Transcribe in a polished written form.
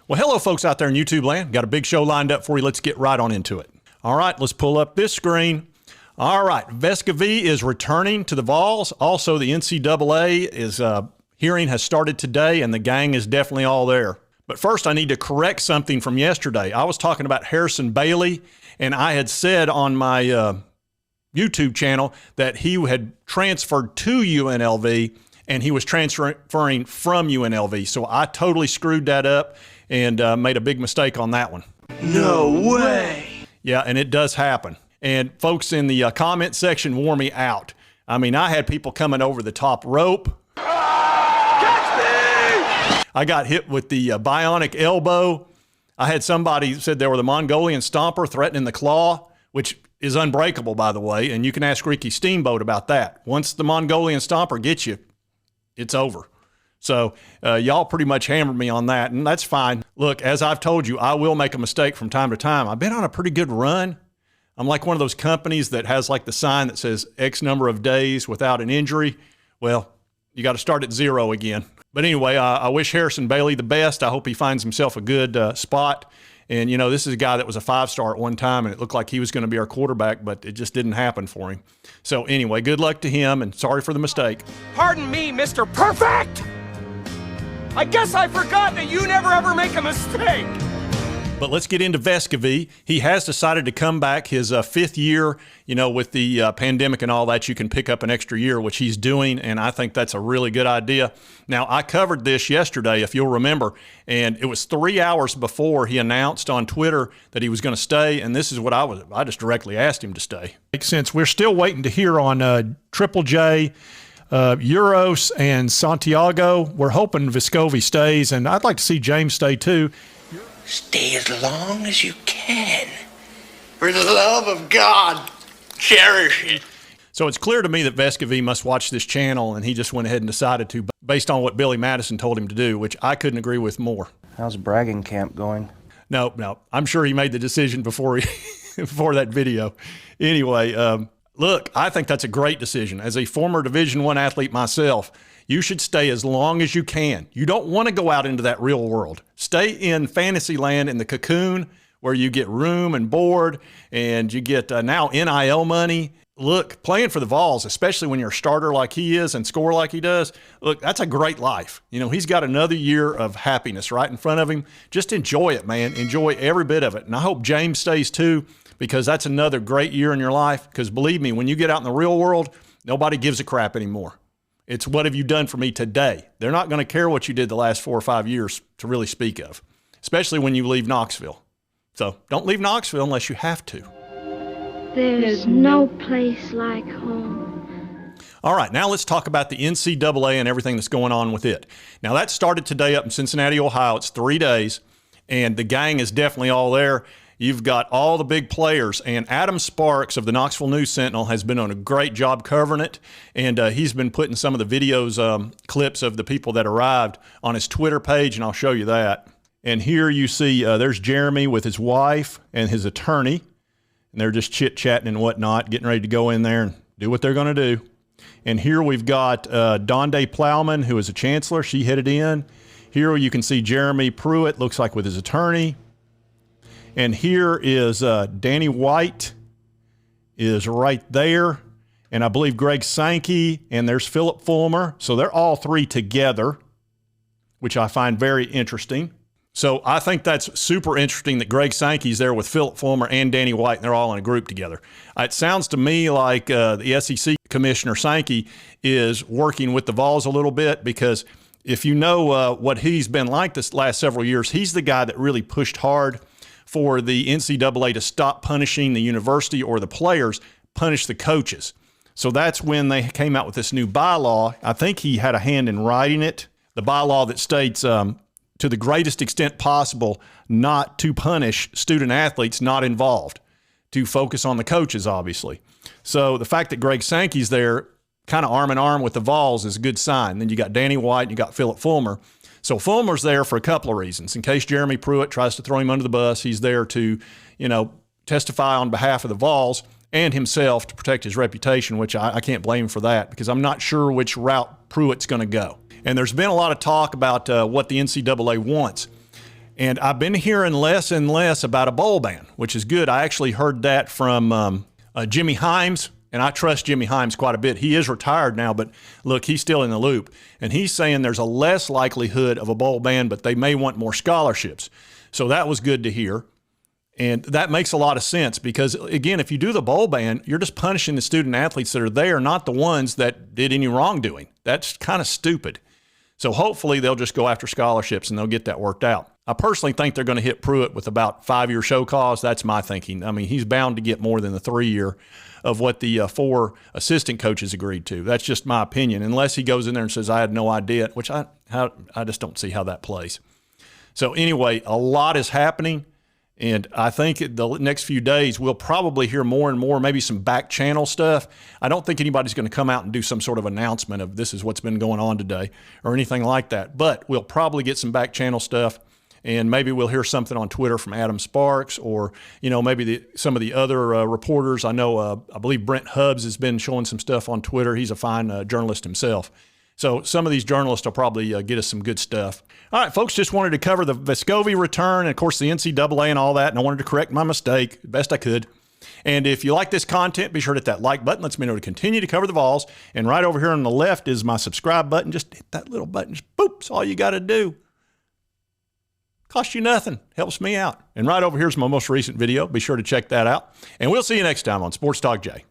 Well, hello, folks out there in YouTube land. Got a big show lined up for you. Let's get right on into it. All right, let's pull up this screen. All right, Vescovy is returning to the Vols. Also, the Ncaa hearing has started today, and the gang is definitely all there. But first, I need to correct something from yesterday. I was talking about Harrison Bailey, and I had said on my YouTube channel that he had transferred to UNLV, and he was transferring from UNLV. So I totally screwed that up and made a big mistake on that one. No way. Yeah, and it does happen. And folks in the comment section wore me out. I mean, I had people coming over the top rope. Catch me! I got hit with the bionic elbow. I had somebody said they were the Mongolian Stomper threatening the claw, which is unbreakable, by the way, and you can ask Ricky Steamboat about that. Once the Mongolian Stomper gets you, it's over. So y'all pretty much hammered me on that, and that's fine. Look, as I've told you, I will make a mistake from time to time. I've been on a pretty good run. I'm like one of those companies that has like the sign that says X number of days without an injury. Well, you got to start at zero again. But anyway, I wish Harrison Bailey the best. I hope he finds himself a good spot. And, you know, this is a guy that was a 5-star at one time, and it looked like he was going to be our quarterback, but it just didn't happen for him. So anyway, good luck to him, and sorry for the mistake. Pardon me, Mr. Perfect! I guess I forgot that you never ever make a mistake! But let's get into Vescovy. He has decided to come back his 5th year. You know, with the pandemic and all that, you can pick up an extra year, which he's doing, and I think that's a really good idea. Now, I covered this yesterday, if you'll remember, and it was 3 hours before he announced on Twitter that he was going to stay, and this is what I just directly asked him to stay. Since we're still waiting to hear on Triple J, Euros, and Santiago, we're hoping Vescovy stays, and I'd like to see James stay too. Stay as long as you can. For the love of God, cherish it. So it's clear to me that Vescovy must watch this channel, and he just went ahead and decided to, based on what Billy Madison told him to do, which I couldn't agree with more. How's bragging camp going? No, I'm sure he made the decision before before that video. Anyway, look, I think that's a great decision. As a former Division I athlete myself, you should stay as long as you can. You don't want to go out into that real world. Stay in fantasy land in the cocoon where you get room and board and you get now NIL money. Look, playing for the Vols, especially when you're a starter like he is and score like he does, look, that's a great life. You know, he's got another year of happiness right in front of him. Just enjoy it, man. Enjoy every bit of it. And I hope James stays too, because that's another great year in your life. Because believe me, when you get out in the real world, nobody gives a crap anymore. It's what have you done for me today? They're not going to care what you did the last 4 or 5 years to really speak of, especially when you leave Knoxville. So don't leave Knoxville unless you have to. There's no place like home. All right, now let's talk about the NCAA and everything that's going on with it. Now that started today up in Cincinnati, Ohio. It's 3 days, and the gang is definitely all there. You've got all the big players, and Adam Sparks of the Knoxville News Sentinel has been on a great job covering it, and he's been putting some of the videos, clips of the people that arrived on his Twitter page, and I'll show you that. And here you see there's Jeremy with his wife and his attorney, and they're just chit-chatting and whatnot, getting ready to go in there and do what they're going to do. And here we've got Donde Plowman, who is a chancellor. She headed in. Here you can see Jeremy Pruitt, looks like with his attorney. And here is Danny White is right there. And I believe Greg Sankey, and there's Philip Fulmer. So they're all three together, which I find very interesting. So I think that's super interesting that Greg Sankey's there with Philip Fulmer and Danny White, and they're all in a group together. It sounds to me like the SEC Commissioner Sankey is working with the Vols a little bit, because if you know what he's been like this last several years, he's the guy that really pushed hard for the NCAA to stop punishing the university or the players, punish the coaches. So that's when they came out with this new bylaw. I think he had a hand in writing it, the bylaw that states to the greatest extent possible not to punish student athletes not involved, to focus on the coaches, obviously. So the fact that Greg Sankey's there kind of arm in arm with the Vols is a good sign. Then you got Danny White and you got Philip Fulmer. So Fulmer's there for a couple of reasons. In case Jeremy Pruitt tries to throw him under the bus, he's there to, you know, testify on behalf of the Vols and himself to protect his reputation, which I can't blame him for that, because I'm not sure which route Pruitt's going to go. And there's been a lot of talk about what the NCAA wants. And I've been hearing less and less about a bowl ban, which is good. I actually heard that from Jimmy Himes, and I trust Jimmy Himes quite a bit. He is retired now, but look, he's still in the loop. And he's saying there's a less likelihood of a bowl ban, but they may want more scholarships. So that was good to hear. And that makes a lot of sense because, again, if you do the bowl ban, you're just punishing the student athletes that are there, not the ones that did any wrongdoing. That's kind of stupid. So hopefully they'll just go after scholarships and they'll get that worked out. I personally think they're going to hit Pruitt with about 5-year show cause. That's my thinking. I mean, he's bound to get more than the 3-year of what the 4 assistant coaches agreed to. That's just my opinion, unless he goes in there and says, I had no idea, which I just don't see how that plays. So anyway, a lot is happening. And I think the next few days, we'll probably hear more and more, maybe some back channel stuff. I don't think anybody's going to come out and do some sort of announcement of this is what's been going on today or anything like that. But we'll probably get some back channel stuff, and maybe we'll hear something on Twitter from Adam Sparks or, maybe some of the other reporters. I know, I believe Brent Hubbs has been showing some stuff on Twitter. He's a fine journalist himself. So some of these journalists will probably get us some good stuff. All right, folks, just wanted to cover the Vescovy return and, of course, the NCAA and all that, and I wanted to correct my mistake the best I could. And if you like this content, be sure to hit that like button. Lets me know to continue to cover the Vols. And right over here on the left is my subscribe button. Just hit that little button. Just boop. That's all you got to do. Costs you nothing. Helps me out. And right over here is my most recent video. Be sure to check that out. And we'll see you next time on Sports Talk Jay.